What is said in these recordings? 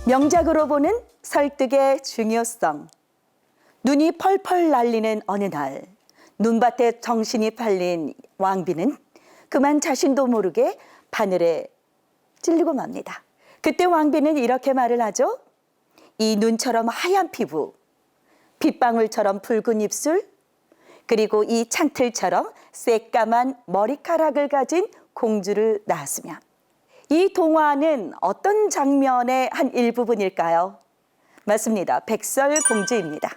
명작으로 보는 설득의 중요성. 눈이 펄펄 날리는 어느 날, 눈밭에 정신이 팔린 왕비는 그만 자신도 모르게 바늘에 찔리고 맙니다. 그때 왕비는 이렇게 말을 하죠. 이 눈처럼 하얀 피부, 빗방울처럼 붉은 입술, 그리고 이 창틀처럼 새까만 머리카락을 가진 공주를 낳았으면. 이 동화는 어떤 장면의 한 일부분일까요? 맞습니다. 백설공주입니다.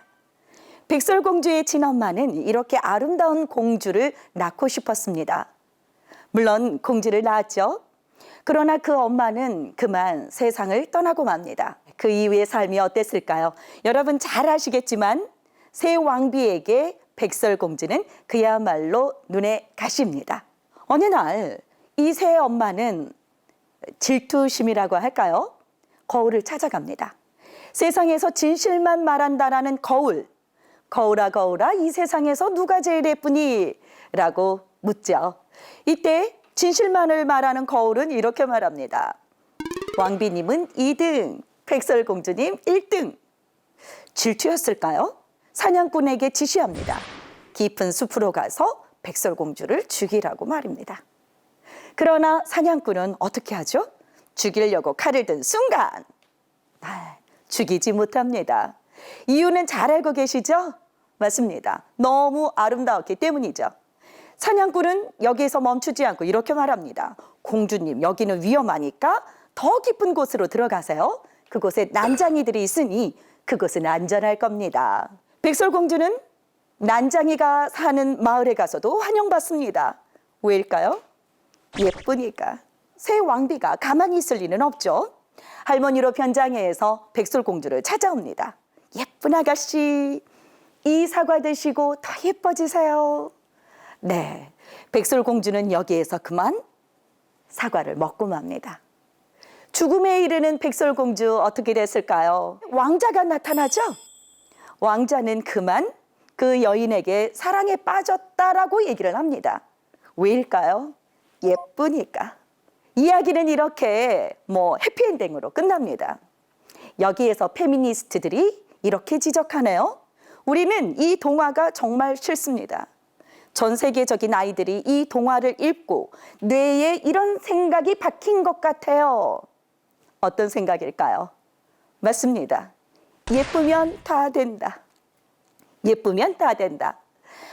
백설공주의 친엄마는 이렇게 아름다운 공주를 낳고 싶었습니다. 물론 공주를 낳았죠. 그러나 그 엄마는 그만 세상을 떠나고 맙니다. 그 이후의 삶이 어땠을까요? 여러분 잘 아시겠지만 새 왕비에게 백설공주는 그야말로 눈에 가시입니다. 어느 날 이 새 엄마는 질투심이라고 할까요? 거울을 찾아갑니다. 세상에서 진실만 말한다라는 거울. 거울아 거울아 이 세상에서 누가 제일 예쁘니? 라고 묻죠. 이때 진실만을 말하는 거울은 이렇게 말합니다. 왕비님은 2등, 백설공주님 1등. 질투였을까요? 사냥꾼에게 지시합니다. 깊은 숲으로 가서 백설공주를 죽이라고 말입니다. 그러나 사냥꾼은 어떻게 하죠? 죽이려고 칼을 든 순간 죽이지 못합니다. 이유는 잘 알고 계시죠? 맞습니다. 너무 아름다웠기 때문이죠. 사냥꾼은 여기에서 멈추지 않고 이렇게 말합니다. 공주님, 여기는 위험하니까 더 깊은 곳으로 들어가세요. 그곳에 난장이들이 있으니 그곳은 안전할 겁니다. 백설공주는 난장이가 사는 마을에 가서도 환영받습니다. 왜일까요? 예쁘니까. 새 왕비가 가만히 있을 리는 없죠. 할머니로 변장해서 백설공주를 찾아옵니다. 예쁜 아가씨, 이 사과 드시고 더 예뻐지세요. 네, 백설공주는 여기에서 그만 사과를 먹고 맙니다. 죽음에 이르는 백설공주 어떻게 됐을까요? 왕자가 나타나죠. 왕자는 그만 그 여인에게 사랑에 빠졌다라고 얘기를 합니다. 왜일까요? 예쁘니까. 이야기는 이렇게 해피엔딩으로 끝납니다. 여기에서 페미니스트들이 이렇게 지적하네요. 우리는 이 동화가 정말 싫습니다. 전 세계적인 아이들이 이 동화를 읽고 뇌에 이런 생각이 박힌 것 같아요. 어떤 생각일까요? 맞습니다. 예쁘면 다 된다. 예쁘면 다 된다.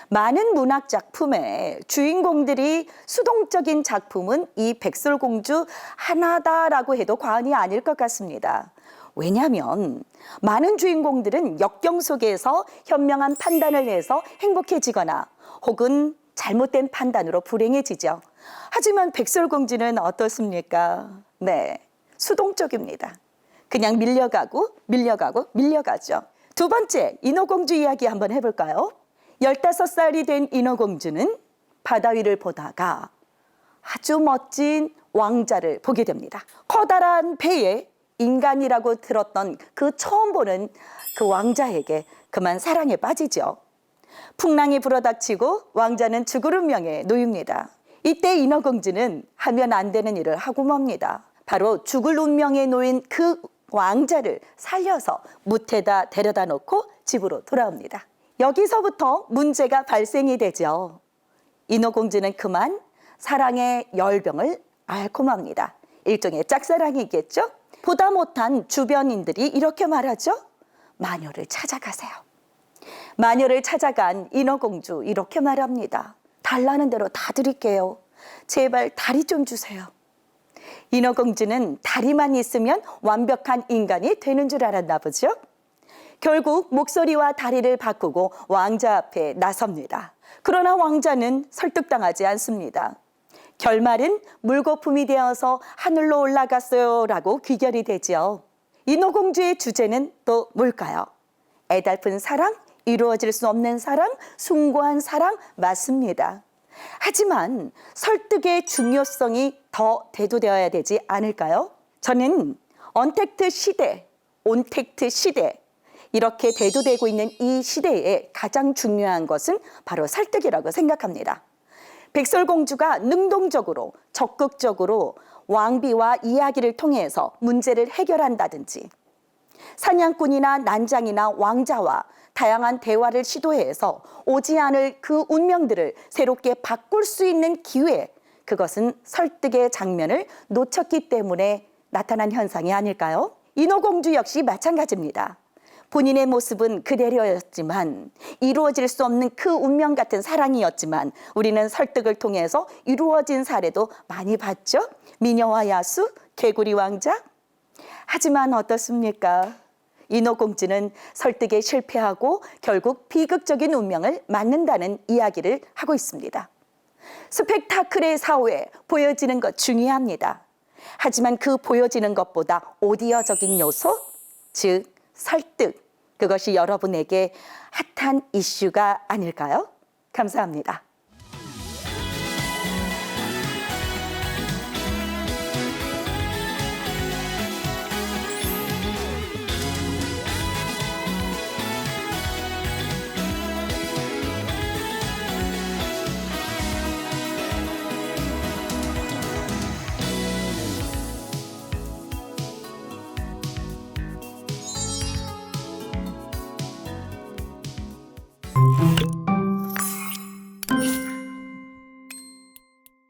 많은 문학 작품의 주인공들이 수동적인 작품은 이 백설공주 하나다라고 해도 과언이 아닐 것 같습니다. 왜냐하면 많은 주인공들은 역경 속에서 현명한 판단을 해서 행복해지거나 혹은 잘못된 판단으로 불행해지죠. 하지만 백설공주는 어떻습니까? 네, 수동적입니다. 그냥 밀려가고 밀려가죠. 두 번째, 인어공주 이야기 한번 해볼까요? 15살이 된 인어공주는 바다 위를 보다가 아주 멋진 왕자를 보게 됩니다. 커다란 배에 인간이라고 들었던 그 처음 보는 그 왕자에게 그만 사랑에 빠지죠. 풍랑이 불어닥치고 왕자는 죽을 운명에 놓입니다. 이때 인어공주는 하면 안 되는 일을 하고 맙니다. 바로 죽을 운명에 놓인 그 왕자를 살려서 무태다 데려다 놓고 집으로 돌아옵니다. 여기서부터 문제가 발생이 되죠. 인어공주는 그만 사랑의 열병을 앓고 맙니다. 일종의 짝사랑이겠죠? 보다 못한 주변인들이 이렇게 말하죠. 마녀를 찾아가세요. 마녀를 찾아간 인어공주 이렇게 말합니다. 달라는 대로 다 드릴게요. 제발 다리 좀 주세요. 인어공주는 다리만 있으면 완벽한 인간이 되는 줄 알았나 보죠. 결국 목소리와 다리를 바꾸고 왕자 앞에 나섭니다. 그러나 왕자는 설득당하지 않습니다. 결말은 물거품이 되어서 하늘로 올라갔어요 라고 귀결이 되죠. 인어공주의 주제는 또 뭘까요? 애달픈 사랑, 이루어질 수 없는 사랑, 숭고한 사랑 맞습니다. 하지만 설득의 중요성이 더 대두되어야 되지 않을까요? 저는 언택트 시대, 온택트 시대 이렇게 대두되고 있는 이 시대에 가장 중요한 것은 바로 설득이라고 생각합니다. 백설공주가 능동적으로 적극적으로 왕비와 이야기를 통해서 문제를 해결한다든지, 사냥꾼이나 난장이나 왕자와 다양한 대화를 시도해서 오지 않을 그 운명들을 새롭게 바꿀 수 있는 기회, 그것은 설득의 장면을 놓쳤기 때문에 나타난 현상이 아닐까요? 인어공주 역시 마찬가지입니다. 본인의 모습은 그대로였지만, 이루어질 수 없는 그 운명 같은 사랑이었지만 우리는 설득을 통해서 이루어진 사례도 많이 봤죠? 미녀와 야수, 개구리 왕자. 하지만 어떻습니까? 인어공주는 설득에 실패하고 결국 비극적인 운명을 맞는다는 이야기를 하고 있습니다. 스펙타클의 사회, 보여지는 것 중요합니다. 하지만 그 보여지는 것보다 오디어적인 요소, 즉 설득, 그것이 여러분에게 핫한 이슈가 아닐까요? 감사합니다.